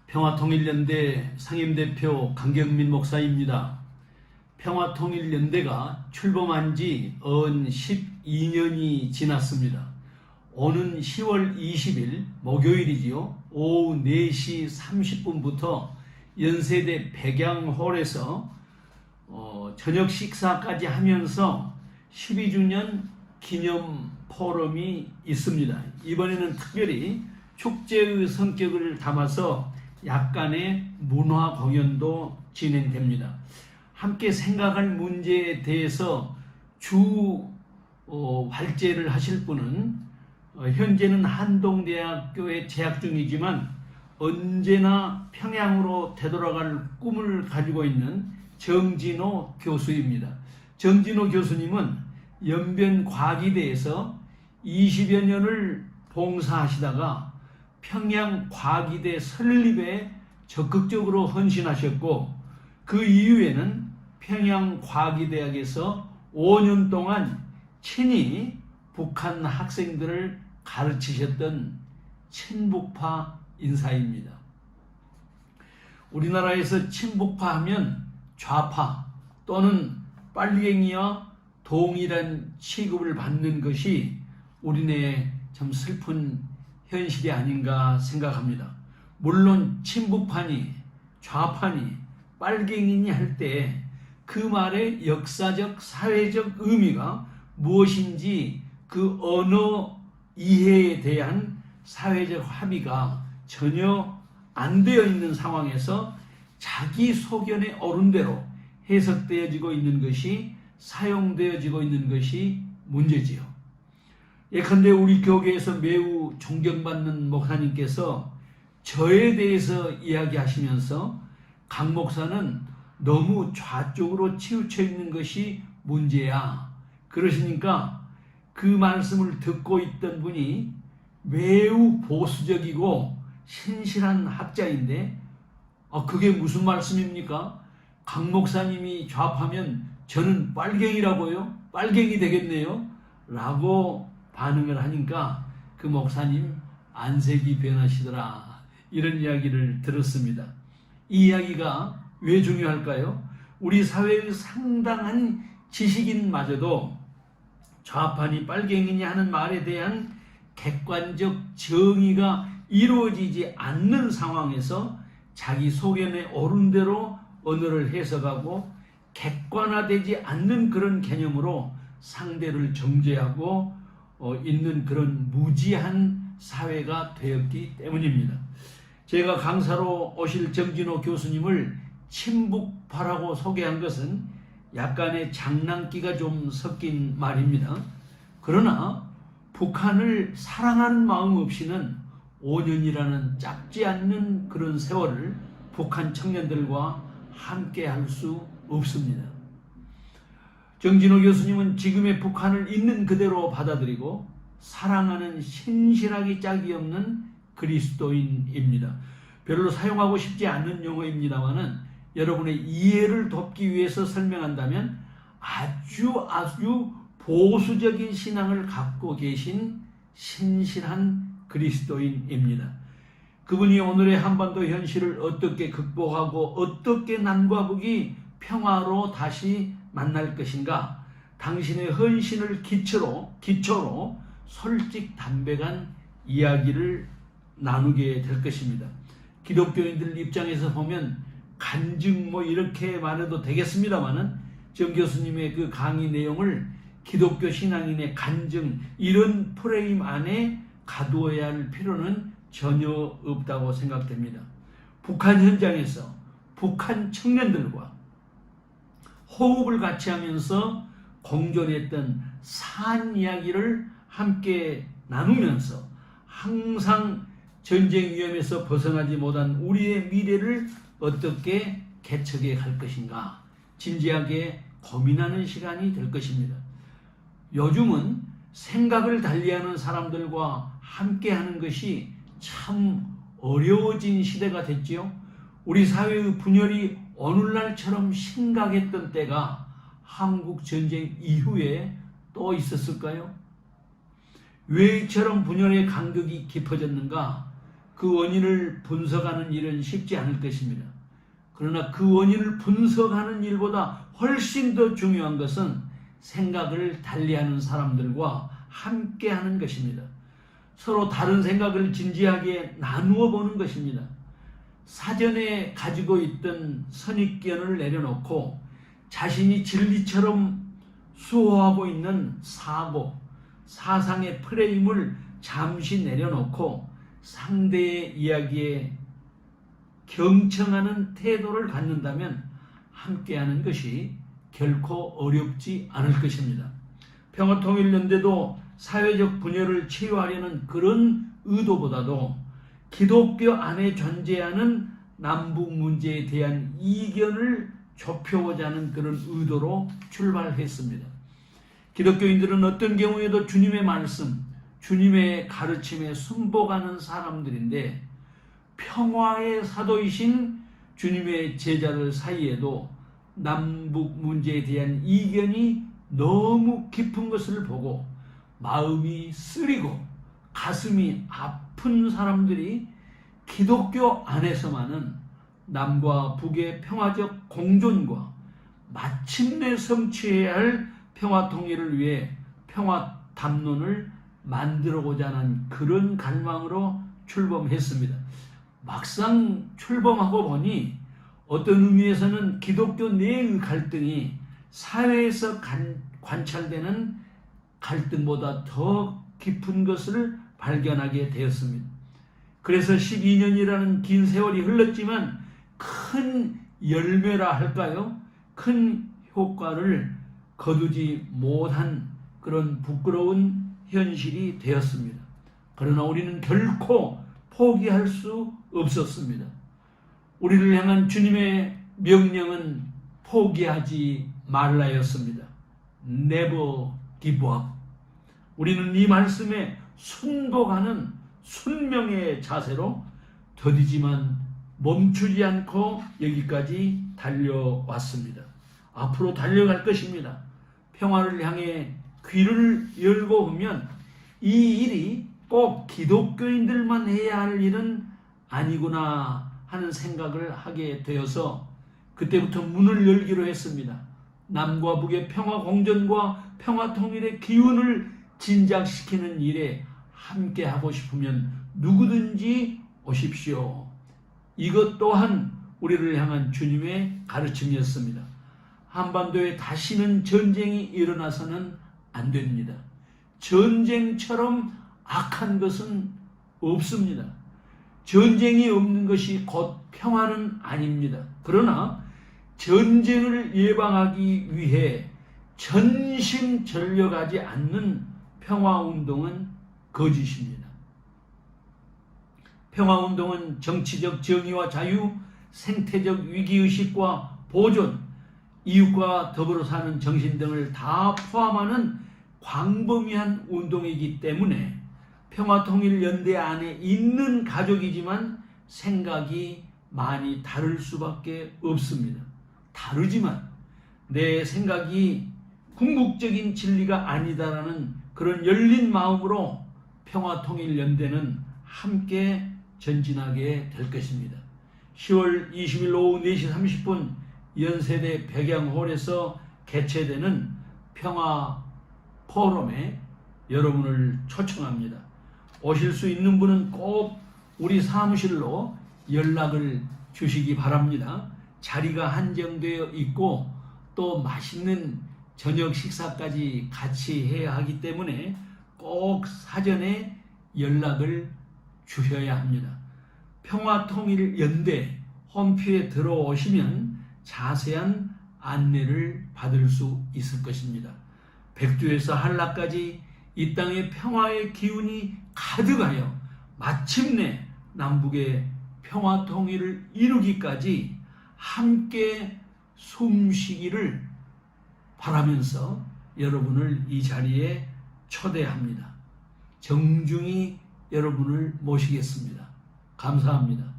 평화통일연대 상임대표 강경민 목사입니다. 평화통일연대가 출범한 지 12년이 지났습니다. 오는 10월 20일 목요일이지요. 오후 4시 30분부터 연세대 백양홀에서 저녁 식사까지 하면서 12주년 기념 포럼이 있습니다. 이번에는 특별히 축제의 성격을 담아서 약간의 문화 공연도 진행됩니다. 함께 생각할 문제에 대해서 발제를 하실 분은 현재는 한동대학교에 재학 중이지만 언제나 평양으로 되돌아갈 꿈을 가지고 있는 정진호 교수입니다. 정진호 교수님은 연변과기대에서 20여 년을 봉사하시다가 평양과기대 설립에 적극적으로 헌신하셨고, 그 이후에는 평양과기대학에서 5년 동안 친히 북한 학생들을 가르치셨던 친북파 인사입니다. 우리나라에서 친북파 하면 좌파 또는 빨갱이와 동일한 취급을 받는 것이 우리네의 참 슬픈 현실이 아닌가 생각합니다. 물론 친북파니 좌파니 빨갱이니 할 때 그 말의 역사적 사회적 의미가 무엇인지 그 언어 이해에 대한 사회적 합의가 전혀 안 되어 있는 상황에서 자기 소견에 오른 대로 해석되어지고 있는 것이, 사용되어지고 있는 것이 문제지요. 예컨대 우리 교계에서 매우 존경받는 목사님께서 저에 대해서 이야기하시면서 강 목사는 너무 좌쪽으로 치우쳐 있는 것이 문제야, 그러시니까 그 말씀을 듣고 있던 분이 매우 보수적이고 신실한 학자인데 그게 무슨 말씀입니까? 강 목사님이 좌파면 저는 빨갱이라고요? 빨갱이 되겠네요? 라고 반응을 하니까 그 목사님 안색이 변하시더라, 이런 이야기를 들었습니다. 이 이야기가 왜 중요할까요? 우리 사회의 상당한 지식인마저도 좌파니 빨갱이니 하는 말에 대한 객관적 정의가 이루어지지 않는 상황에서 자기 소견에 오른 대로 언어를 해석하고 객관화되지 않는 그런 개념으로 상대를 정죄하고 있는 그런 무지한 사회가 되었기 때문입니다. 제가 강사로 오실 정진호 교수님을 친북파라고 소개한 것은 약간의 장난기가 좀 섞인 말입니다. 그러나 북한을 사랑하는 마음 없이는 5년이라는 짧지 않는 그런 세월을 북한 청년들과 함께 할 수 없습니다. 정진호 교수님은 지금의 북한을 있는 그대로 받아들이고 사랑하는 신실하기 짝이 없는 그리스도인입니다. 별로 사용하고 싶지 않은 용어입니다만은 여러분의 이해를 돕기 위해서 설명한다면 아주 보수적인 신앙을 갖고 계신 신실한 그리스도인입니다. 그분이 오늘의 한반도 현실을 어떻게 극복하고 어떻게 남과 북이 평화로 다시 만날 것인가, 당신의 헌신을 기초로 솔직담백한 이야기를 나누게 될 것입니다. 기독교인들 입장에서 보면 간증 이렇게 말해도 되겠습니다만은 정 교수님의 그 강의 내용을 기독교 신앙인의 간증 이런 프레임 안에 가두어야 할 필요는 전혀 없다고 생각됩니다. 북한 현장에서 북한 청년들과 호흡을 같이 하면서 공존했던 산 이야기를 함께 나누면서 항상 전쟁 위험에서 벗어나지 못한 우리의 미래를 어떻게 개척해 갈 것인가 진지하게 고민하는 시간이 될 것입니다. 요즘은 생각을 달리하는 사람들과 함께하는 것이 참 어려워진 시대가 됐지요. 우리 사회의 분열이 오늘날처럼 심각했던 때가 한국 전쟁 이후에 또 있었을까요? 왜 이처럼 분열의 간격이 깊어졌는가? 그 원인을 분석하는 일은 쉽지 않을 것입니다. 그러나 그 원인을 분석하는 일보다 훨씬 더 중요한 것은 생각을 달리하는 사람들과 함께하는 것입니다. 서로 다른 생각을 진지하게 나누어 보는 것입니다. 사전에 가지고 있던 선입견을 내려놓고 자신이 진리처럼 수호하고 있는 사고, 사상의 프레임을 잠시 내려놓고 상대의 이야기에 경청하는 태도를 갖는다면 함께하는 것이 결코 어렵지 않을 것입니다. 평화통일연대도 사회적 분열을 치유하려는 그런 의도보다도 기독교 안에 존재하는 남북 문제에 대한 이견을 좁혀보자 하는 그런 의도로 출발했습니다. 기독교인들은 어떤 경우에도 주님의 말씀, 주님의 가르침에 순복하는 사람들인데 평화의 사도이신 주님의 제자들 사이에도 남북 문제에 대한 이견이 너무 깊은 것을 보고 마음이 쓰리고 가슴이 아픈 사람들이 기독교 안에서만은 남과 북의 평화적 공존과 마침내 성취해야 할 평화 통일을 위해 평화 담론을 만들어보자 하는 그런 갈망으로 출범했습니다. 막상 출범하고 보니 어떤 의미에서는 기독교 내의 갈등이 사회에서 관찰되는 갈등보다 더 깊은 것을 발견하게 되었습니다. 그래서 12년이라는 긴 세월이 흘렀지만 큰 열매라 할까요? 큰 효과를 거두지 못한 그런 부끄러운 현실이 되었습니다. 그러나 우리는 결코 포기할 수 없었습니다. 우리를 향한 주님의 명령은 포기하지 말라였습니다. Never give up. 우리는 이 말씀에 순복하는 순명의 자세로 더디지만 멈추지 않고 여기까지 달려왔습니다. 앞으로 달려갈 것입니다. 평화를 향해 귀를 열고 보면 이 일이 꼭 기독교인들만 해야 할 일은 아니구나 하는 생각을 하게 되어서 그때부터 문을 열기로 했습니다. 남과 북의 평화 공존과 평화 통일의 기운을 진작시키는 일에 함께 하고 싶으면 누구든지 오십시오. 이것 또한 우리를 향한 주님의 가르침이었습니다. 한반도에 다시는 전쟁이 일어나서는 안 됩니다. 전쟁처럼 악한 것은 없습니다. 전쟁이 없는 것이 곧 평화는 아닙니다. 그러나 전쟁을 예방하기 위해 전심전력하지 않는 평화운동은 거짓입니다. 평화운동은 정치적 정의와 자유, 생태적 위기의식과 보존, 이웃과 더불어 사는 정신 등을 다 포함하는 광범위한 운동이기 때문에 평화통일연대 안에 있는 가족이지만 생각이 많이 다를 수밖에 없습니다. 다르지만 내 생각이 궁극적인 진리가 아니다라는 그런 열린 마음으로 평화통일연대는 함께 전진하게 될 것입니다. 10월 20일 오후 4시 30분 연세대 백양홀에서 개최되는 평화 포럼에 여러분을 초청합니다. 오실 수 있는 분은 꼭 우리 사무실로 연락을 주시기 바랍니다. 자리가 한정되어 있고 또 맛있는 저녁 식사까지 같이 해야 하기 때문에 꼭 사전에 연락을 주셔야 합니다. 평화통일연대 홈피에 들어오시면 자세한 안내를 받을 수 있을 것입니다. 백두에서 한라까지 이 땅의 평화의 기운이 가득하여 마침내 남북의 평화통일을 이루기까지 함께 숨쉬기를 바라면서 여러분을 이 자리에 초대합니다. 정중히 여러분을 모시겠습니다. 감사합니다.